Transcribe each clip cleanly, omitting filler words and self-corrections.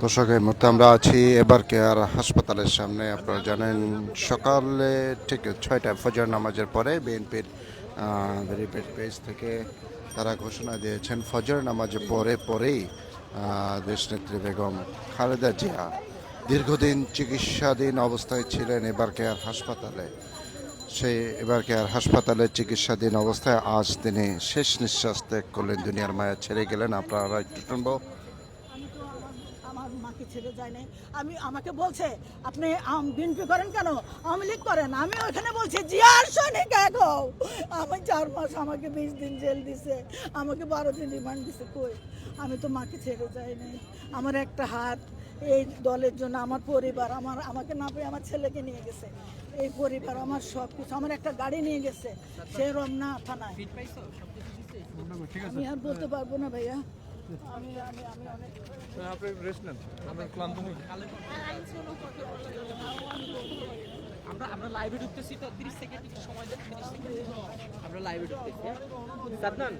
দর্শক, এই মুহূর্তে আমরা আছি এবার কেয়ার হাসপাতালের সামনে। আপনারা জানেন সকালে ঠিক 6টায় ফজর নামাজের পরে বিএনপির ভেরিফাইড পেজ থেকে তারা ঘোষণা দিয়েছেন ফজর নামাজের পরেই দেশনেত্রী বেগম খালেদা জিয়া দীর্ঘদিন চিকিৎসাধীন অবস্থায় ছিলেন এবার কেয়ার হাসপাতালে। সেই এবার কেয়ার হাসপাতালে চিকিৎসাধীন অবস্থায় আজ তিনি শেষ নিঃশ্বাস ত্যাগ করলেন, দুনিয়ার মায়া ছেড়ে গেলেন। আপনারা একটু শুনবো। আমি তো আমার মাকে ছেড়ে যাই নাই। আমাকে বলছে আপনি বিএনপি করেন কেন, আওয়ামী লীগ করেন। আমি ওইখানে বলছি জিয়ার সৈনিক এক হও। আমি 4 মাস, আমাকে 20 দিন জেল দিছে, আমাকে 12 দিন রিমান্ড দিছে। কই, আমি তো মাকে ছেড়ে যাই নাই। আমার একটা হাত এই দলের জন্য, আমার পরিবার, আমাকে না পেয়ে আমার ছেলেকে নিয়ে গেছে এই পরিবার, আমার সব কিছু, আমার একটা গাড়ি নিয়ে গেছে সে রমনা থানায়। আমি আর বলতে পারবো না ভাইয়া। আমি আমি আমি অনেক আপনি রেস্ট নেন, আমরা ক্লান্ত হই। আমরা লাইভে ঢুকতেছি তো 30 সেকেন্ড একটু সময় দেন। 30 সেকেন্ড আমরা লাইভে ঢুকতেছি। সাদনান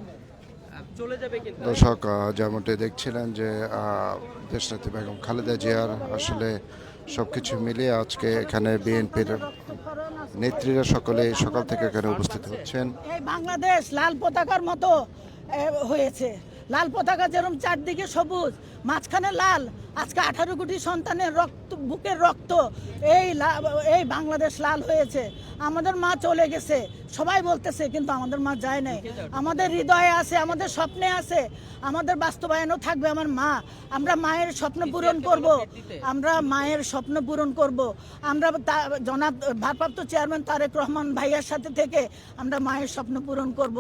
চলে যাবে কিন্তু। দর্শক, যেমনটি দেখছিলেন যে দেশনেত্রী বেগম খালেদা জিয়ার আসলে সবকিছু মিলিয়ে আজকে এখানে বিএনপির নেত্রীরা সকলে সকাল থেকে এখানে উপস্থিত হচ্ছেন। এই বাংলাদেশ লাল পতাকার মতো হয়েছে। লাল পতাকা যেরকম চারদিকে সবুজ, মাঝখানে লাল। আজকে 18 কোটি সন্তানের রক্ত, বুকের রক্ত, এই বাংলাদেশ লাল হয়েছে। আমাদের মা চলে গেছে সবাই বলতেছে, কিন্তু আমাদের মা যায় নাই। আমাদের হৃদয়ে আছে, আমাদের স্বপ্নে আছে, আমাদের বাস্তবায়নও থাকবে আমার মা। আমরা মায়ের স্বপ্ন পূরণ করব, আমরা মায়ের স্বপ্ন পূরণ করব। আমরা জনাব ভারপ্রাপ্ত চেয়ারম্যান তারেক রহমান ভাইয়ার সাথে থেকে আমরা মায়ের স্বপ্ন পূরণ করব।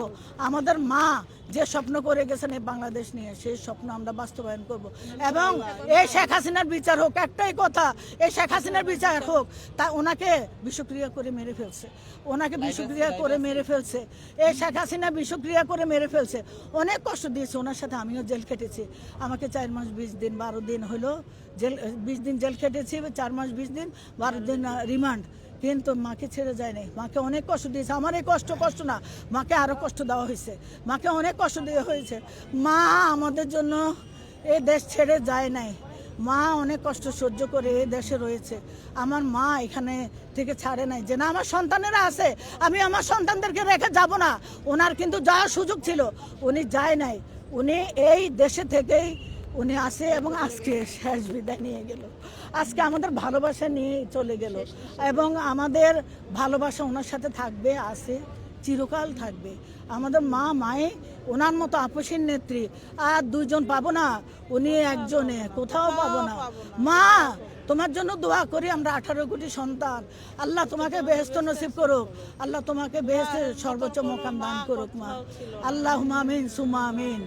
আমাদের মা যে স্বপ্ন করে গেছেন এই বাংলাদেশ নিয়ে, সেই স্বপ্ন আমরা বাস্তবায়ন করব। এবং এই শেখ হাসিনার বিচার হোক, একটাই কথা, এই শেখ হাসিনার বিচার হোক। তা ওনাকে বিষক্রিয়া করে মেরে ফেলছে, ওনাকে বিষক্রিয়া করে মেরে ফেলছে। এই শেখ হাসিনা বিষক্রিয়া করে মেরে ফেলছে। অনেক কষ্ট দিয়েছে, ওনার সাথে আমিও জেল খেটেছি। আমাকে 4 মাস 20 দিন 12 দিন হলো জেল, 20 দিন জেল খেটেছি, 4 মাস 20 দিন 12 দিন রিমান্ড। কিন্তু মাকে ছেড়ে যায় নাই। মাকে অনেক কষ্ট দিয়েছে। আমার এই কষ্ট না, মাকে আরও কষ্ট দেওয়া হয়েছে, মাকে অনেক কষ্ট দেওয়া হয়েছে। মা আমাদের জন্য এই দেশ ছেড়ে যায় নাই। মা অনেক কষ্ট সহ্য করে এই দেশে রয়েছে। আমার মা এখানে থেকে ছাড়ে নাই যে না আমার সন্তানেরা আছে, আমি আমার সন্তানদেরকে রেখে যাব না। ওনার কিন্তু যাওয়ার সুযোগ ছিল, উনি যায় নাই। উনি এই দেশে থেকেই উনি আসে এবং আজকে শেষ বিদায় নিয়ে গেল। আজকে আমাদের ভালোবাসা নিয়ে চলে গেল এবং আমাদের ভালোবাসা ওনার সাথে থাকবে, আছে, চিরকাল থাকবে। আমাদের মায়ে ওনার মতো আপসীর নেত্রী আর 2জন পাবো না, উনি একজনে, কোথাও পাবো না। মা তোমার জন্য দোয়া করি আমরা, 18 কোটি সন্তান। আল্লাহ তোমাকে বেহেশত নসিব করুক, আল্লাহ তোমাকে বেহেশতের সর্বোচ্চ মোকাম দান করুক মা। আল্লাহুম্মা আমিন সুম্মা আমিন।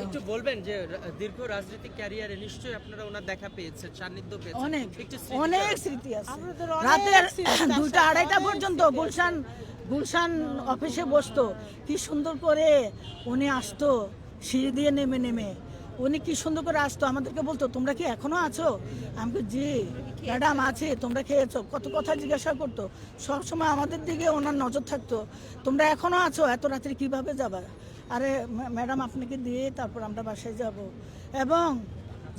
একটু বলবেন যে দীর্ঘ রাজনৈতিক ক্যারিয়ারে নিশ্চয়ই আপনারা ওনার দেখা পেয়েছেন, সান্নিধ্য পেয়েছেন, অনেক স্মৃতি আছে। রাতের 2টা 2:30 পর্যন্ত গুলশান অফিসে বসতো। কি সুন্দর করে উনি আসতো, সিঁড়ি দিয়ে নেমে নেমে উনি কি সুন্দর করে আসতো, আমাদেরকে বলতো তোমরা কি এখনো আছো। আমি জি ম্যাডাম আছি, তোমরা খেয়েছো, কত কথা জিজ্ঞাসা করতো। সবসময় আমাদের দিকে ওনার নজর থাকতো, তোমরা এখনো আছো, এত রাত্রে কিভাবে যাবা। আরে ম্যাডাম আপনাকে দিয়ে তারপর আমরা বাসায় যাব। এবং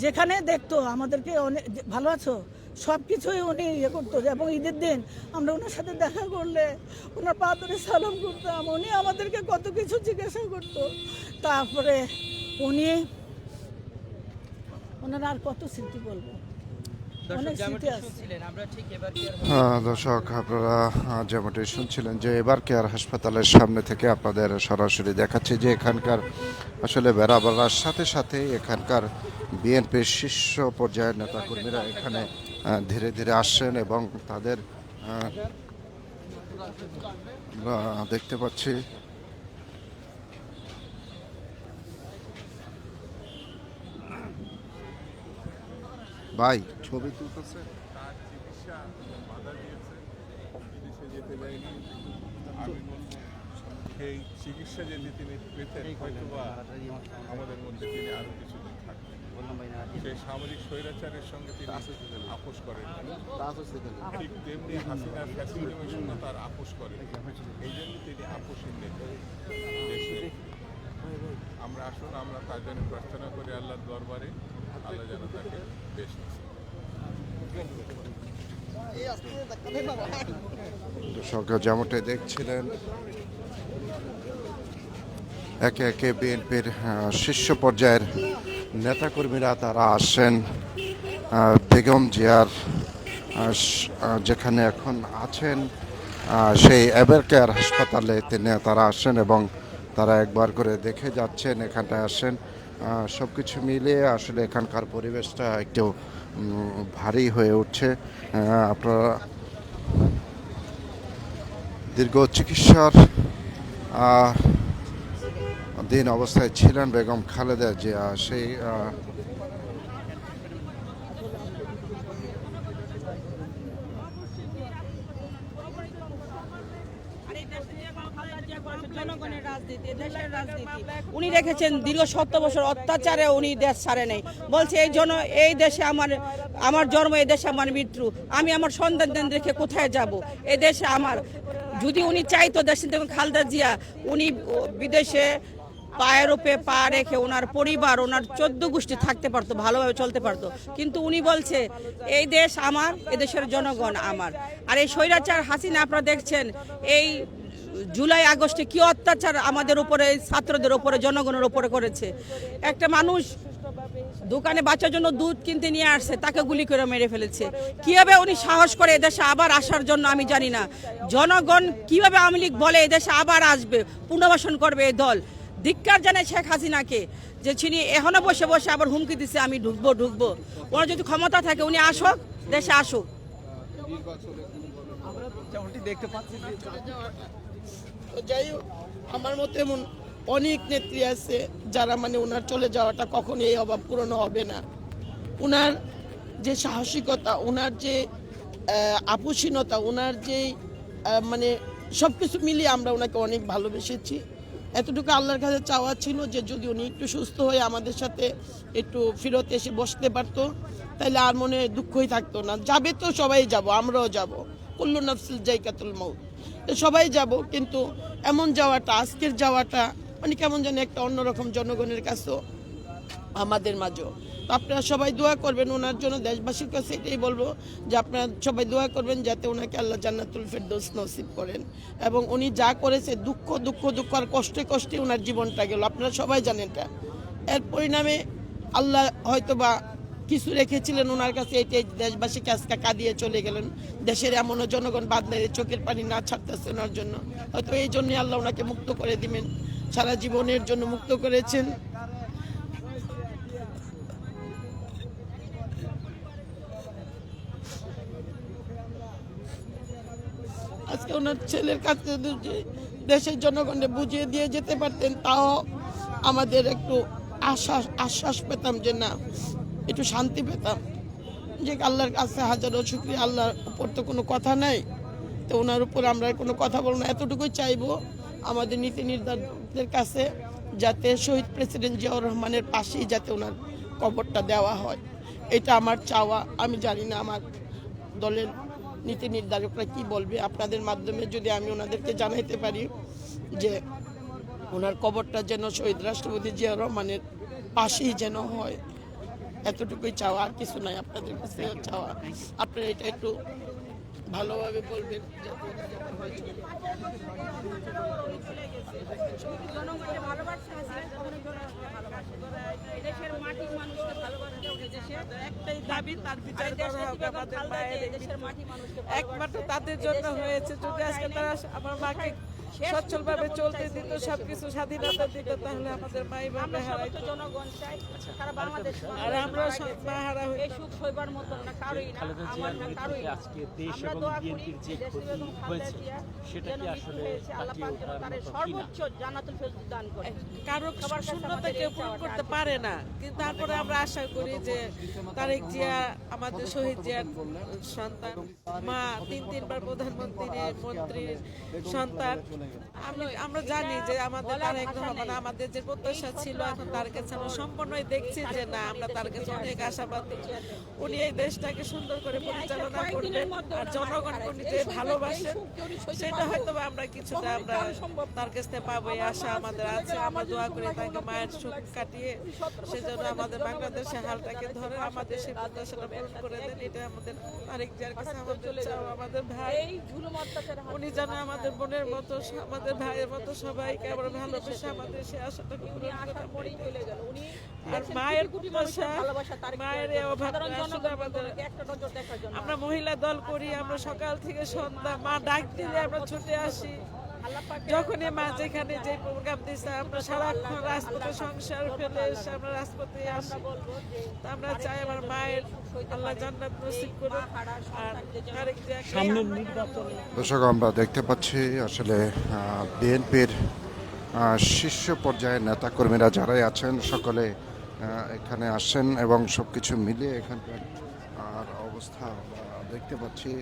যেখানে দেখতো আমাদেরকে অনেক ভালো আছো, সব কিছুই উনি ইয়ে করতো। এবং ঈদের দিন আমরা ওনার সাথে দেখা করলে ওনার পা ধরে সালাম করতাম, উনি আমাদেরকে কত কিছু জিজ্ঞাসা করতো। তারপরে ওনার আর কত স্মৃতি বলবো, অনেক স্মৃতি আছে। দর্শক, আপনারা যেমনটি শুনছিলেন যে এবার কেয়ার হাসপাতালের সামনে থেকে আপনাদের সরাসরি দেখাচ্ছি যে এখানকার আসলে বেড়াবার সাথে সাথে এখানকার বিএনপির শীর্ষ পর্যায়ের নেতাকর্মীরা এখানে ধীরে ধীরে আসছেন এবং তাদের দেখতে পাচ্ছি ভাই ছবি তুলতেছে। তার চিকিৎসা বাধা দিয়েছে, বিদেশে যেতে দেয়নি। আমি বলবো সেই চিকিৎসা যদি তিনি পেতেন হয়তোবা আমাদের মধ্যে তিনি আরও কিছুদিন থাকতেন। সেই সামরিক স্বৈরাচারের সঙ্গে তিনি আপোষ করেন, ঠিক তেমনি হাসিনার ফ্যাসিলিজমের সঙ্গে তার আপোষ করেন। এই জন্য তিনি আপোষের নেতা দেশে। আমরা আসুন আমরা তার জন্য প্রার্থনা করি আল্লাহর দরবারে, আল্লাহ যেন তাকে বেশ দর্শক যেমনটা দেখছিলেন একে একে বিএনপির শীর্ষ পর্যায়ের নেতাকর্মীরা তারা আসছেন বেগম জিয়ার যেখানে এখন আছেন সেই এভার কেয়ার হাসপাতালে তারা আসছেন এবং তারা একবার করে দেখে যাচ্ছেন, এখানটায় আসেন। সব কিছু মিলিয়ে আসলে এখানকার পরিবেশটা একটু ভারী হয়ে উঠছে। আপনারা দীর্ঘ চিকিৎসার দিন অবস্থায় ছিলেন বেগম খালেদা জিয়া। সেই জনগণের রাজনীতি, দেশের রাজনীতি উনি রেখেছেন দীর্ঘ 70 বছর অত্যাচারে উনি দেশ ছাড়ে নেই। বলছে এই দেশে আমার জন্ম, এই দেশে আমার মৃত্যু, আমি আমার সন্তানদের রেখে কোথায় যাব, এই দেশে আমার। যদি উনি চাইতো দেশে দেখুন খালেদা জিয়া উনি বিদেশে পায়ের উপরে পা রেখে ওনার পরিবার, ওনার 14 গোষ্ঠী থাকতে পারতো, ভালোভাবে চলতে পারতো। কিন্তু উনি বলছে এই দেশ আমার, এদেশের জনগণ আমার। আর এই স্বৈরাচার হাসিনা আপনারা দেখছেন এই জুলাই আগস্টে কি অত্যাচার আমাদের উপরে, ছাত্রদের উপরে, জনগণের উপরে করেছে। একটা মানুষ দোকানে বাচ্চার জন্য দুধ কিনতে নিয়ে আসছে, তাকে গুলি করে মেরে ফেলেছে। কিভাবে উনি সাহস করে এদেশে আবার আসার জন্য আমি জানি না। জনগণ কিভাবে আওয়ামী লীগ বলে এদেশে আবার আসবে, পুনর্বাসন করবে এই দল। ধিক্কার জানায় শেখ হাসিনাকে যে তিনি এখনো বসে বসে আবার হুমকি দিচ্ছে আমি ঢুকবো। ওনার যদি ক্ষমতা থাকে উনি আসুক, দেশে আসুক। যাই হোক, আমার মতে এমন অনেক নেত্রী আছে যারা ওনার চলে যাওয়াটা কখনো এই অভাব পূরণ হবে না। ওনার যে সাহসিকতা, ওনার যে আপোষহীনতা, ওনার যে সবকিছু মিলিয়ে আমরা ওনাকে অনেক ভালোবেসেছি। এতটুকু আল্লাহর কাছে চাওয়া ছিল যে যদি উনি একটু সুস্থ হয়ে আমাদের সাথে একটু ফিরত এসে বসতে পারতো, তাহলে আর মনে দুঃখই থাকতো না। যাবে তো সবাই যাব, আমরাও যাব, কুল্লু নাফসিল জাইকাতুল মাউত, সবাই যাব। কিন্তু এমন যাওয়াটা, আজকের যাওয়াটা কেমন যেন একটা অন্যরকম জনগণের কাছেও, আমাদের মাঝেও। তো আপনারা সবাই দোয়া করবেন ওনার জন্য। দেশবাসীর কাছে এটাই বলবো যে আপনারা সবাই দোয়া করবেন যাতে ওনাকে আল্লাহ জান্নাতুল ফেরদৌস নসিব করেন। এবং উনি যা করেছে, দুঃখ আর কষ্টে ওনার জীবনটা গেল, আপনারা সবাই জানেন এটা। এর পরিণামে আল্লাহ হয়তোবা কিছু রেখেছিলেন ওনার কাছে, এটাই দেশবাসীকে আজকে কাঁদিয়ে চলে গেলেন। দেশের এমনও জনগণ বাদ নেই, চোখের পানি না ছাড়তেছে ওনার জন্য। হয়তো এই জন্যই আল্লাহ ওনাকে মুক্ত করে দিবেন, সারা জীবনের জন্য মুক্ত করেছেন। আজকে ওনার ছেলের কাছে দেশের জনগণকে বুঝিয়ে দিয়ে যেতে পারতেন, তাও আমাদের একটু আশ্বাস পেতাম যে না, একটু শান্তি পেতাম যে আল্লাহর কাছে হাজারো শুকরিয়া। আল্লাহর উপর তো কোনো কথা নাই, তো ওনার উপর আমরা কোনো কথা বলবো না। এতটুকুই চাইবো আমাদের নীতি নির্ধারকদের কাছে, যাতে শহীদ প্রেসিডেন্ট জিয়াউর রহমানের পাশেই যাতে ওনার কবরটা দেওয়া হয়, এটা আমার চাওয়া। আমি জানি না আমার দলের নীতি নির্ধারকরা কি বলবে। আপনাদের মাধ্যমে যদি আমি ওনাদেরকে জানাইতে পারি যে ওনার কবরটা যেন শহীদ রাষ্ট্রপতি জিয়াউর রহমানের পাশেই যেন হয়, এতটুকুই চাওয়া, আর কিছু নাই আপনাদের কাছে চাওয়া। আপনারা এটা একটু ভালোভাবে বলবেন। একটাই দাবি, তার বিচার করা হবে আমাদের মায়ের। একমাত্র তাদের জন্য হয়েছে। যদি আজকে তারা আমার মাকে সচ্ছলভাবে চলতে দিত, সবকিছু স্বাধীনতা দিত, তাহলে আমাদের মাই বাবা হারাইতো। আর আমরা মাহারা এই সুখ হইবার মতো না কারোই না, আমার না কারোই না। আজকে দেশ আমরা এবং দোয়া করি বিএনপির যে দেশ ক্ষতি এবং হয়েছে খালেদা সেটা যেন কি মৃত্যু আসলে হয়েছে, আল্লাহ কাটিয়ে পাক যেন ওঠার তার মতো কিনা? সর্বোচ্চ জান্নাতুল ফেরদৌস দান করে। কারো শূন্যতা কেউ পূরণ করতে পারে না, কিন্তু তারপরে আমরা আশা করি যে তারেক জিয়া আমাদের শহীদ জিয়ার সন্তান, মা তিনবার প্রধানমন্ত্রীর সন্তান, আমরা জানি যে আমাদের তারেক রহমান আমাদের যে প্রত্যাশা ছিল এখন তার কাছে আমরা সম্পূর্ণই দেখছি যে না আমরা তার কাছে অনেক আশাবাদী। উনি এই দেশটাকে সুন্দর করে পরিচালনা করবেন আর জনগণকে উনি যে ভালোবাসেন সেটা হয়তো বা আমরা কিছুটা আমরা তার কাছ থেকে পাবো এই আশা আমাদের আছে। আমরা দোয়া করি তাকে মায়ের সুখ কাটিয়ে সেজন্য আমাদের বাংলাদেশের হালটাকে ধরে আমাদের সেই প্রত্যাশাটা পূরণ করে দেন। এটা আমাদের তারেক জিয়ার কাছে আমাদের চাও। আমাদের ভাই উনি যেন আমাদের বোনের মতো আমাদের ভাইয়ের মতো সবাইকে আমরা ভালোবেসে আমাদের সেই আশাটা পূরণ করে। আর মায়ের প্রত্যাশা মায়ের এই অভাবটা আসলে আমাদের আমরা মহিলা দল করি, আমরা সকাল থেকে সন্ধ্যা মা ডাক দিলে আমরা ছুটে আসি। যখনই মা যেখানে যে প্রোগ্রাম দিচ্ছে আমরা সারাক্ষণ রাজপথে সংসার ফেলে এসে আমরা রাজপথে আসি। আমরা চাই আমার মায়ের আল্লাহ জান্নাত নসিব করুন। আর তারেক জিয়াকে দর্শক, আমরা দেখতে পাচ্ছি আসলে বিএনপির শীর্ষ পর্যায়ের নেতাকর্মীরা যারাই আছেন সকলে এখানে আসেন এবং সব কিছু মিলিয়ে এখানকার অবস্থা আমরা দেখতে পাচ্ছি।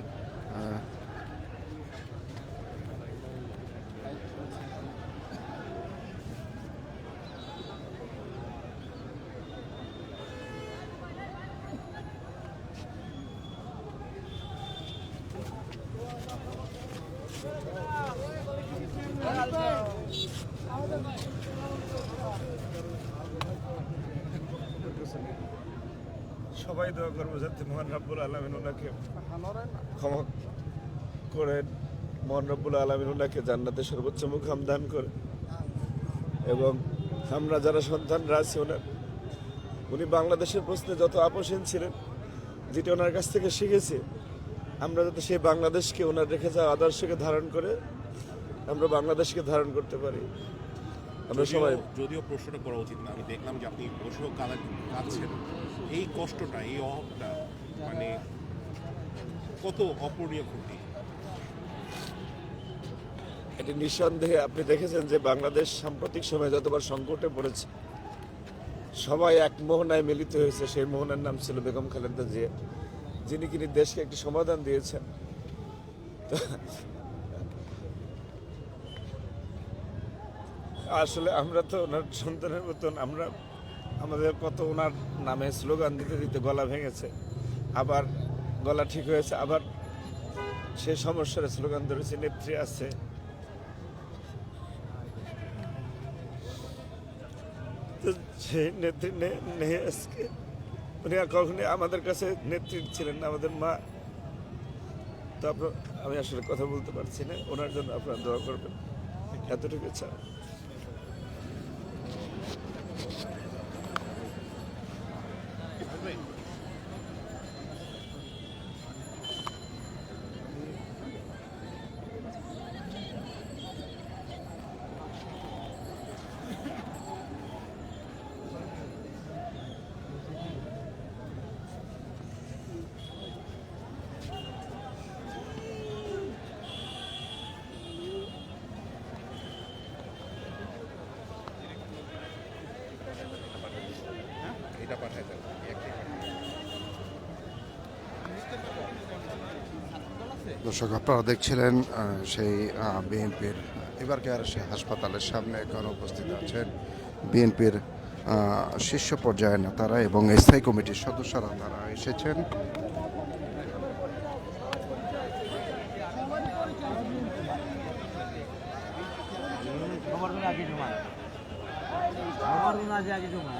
সবাই দোয়া করবো যাতে মহান রব্বুল আলামিন ওনাকে ক্ষমা করেন, মহান রব্বুল আলামিন ওনাকে জান্নাতে সর্বোচ্চ মুকাম দান করে। এবং আমরা যারা সন্তানরা আছি ওনার, উনি বাংলাদেশের প্রশ্নে যত আপোষহীন ছিলেন, যেটা ওনার কাছ থেকে শিখেছি, আমরা যাতে সেই বাংলাদেশকে ওনার রেখে যাওয়া আদর্শকে ধারণ করে আমরা বাংলাদেশকে ধারণ করতে পারি। আমরা সবাই যদিও প্রশ্নটা করা উচিত না, আমি দেখলাম যে আপনি বসেও কাঁদছেন। এই কষ্টটা, এই অভাবটা মানে কত অপূরণীয় ক্ষতি। এটি নিঃসন্দেহে আপনি দেখেছেন যে বাংলাদেশ সাম্প্রতিক সময়ে যতবার সংকটে পড়েছে সবাই এক মোহনায় মিলিত হয়েছে। সেই মোহনার নাম ছিল বেগম খালেদা জিয়া, যিনি কিনা দেশকে একটি সমাধান দিয়েছেন। আসলে আমরা তো ওনার সন্তানের মতন, আমরা আমাদের কত ওনার নামে স্লোগান দিতে দিতে গলা ভেঙেছে, আবার গলা ঠিক হয়েছে, আবার সে সমস্যার স্লোগান ধরেছে। নেত্রী আছে, তো সেই নেত্রী নেই আজকে। উনি আর কখনই আমাদের কাছে নেত্রী ছিলেন না, আমাদের মা। তারপর আমি আসলে কথা বলতে পারছি না, ওনার জন্য আপনারা দোয়া করবেন, এতটুকু ছাড়া। এটা পাঠায় দেন, একটাই পাঠায়। দর্শক, আপনারা দেখছিলেন সেই বিএনপির এবারকার সে হাসপাতালের সামনে এখানে উপস্থিত আছেন বিএনপির শীর্ষ পর্যায়ের নেতারা এবং স্থায়ী কমিটির সদস্যরা। তারা এসেছেন। আগে জমা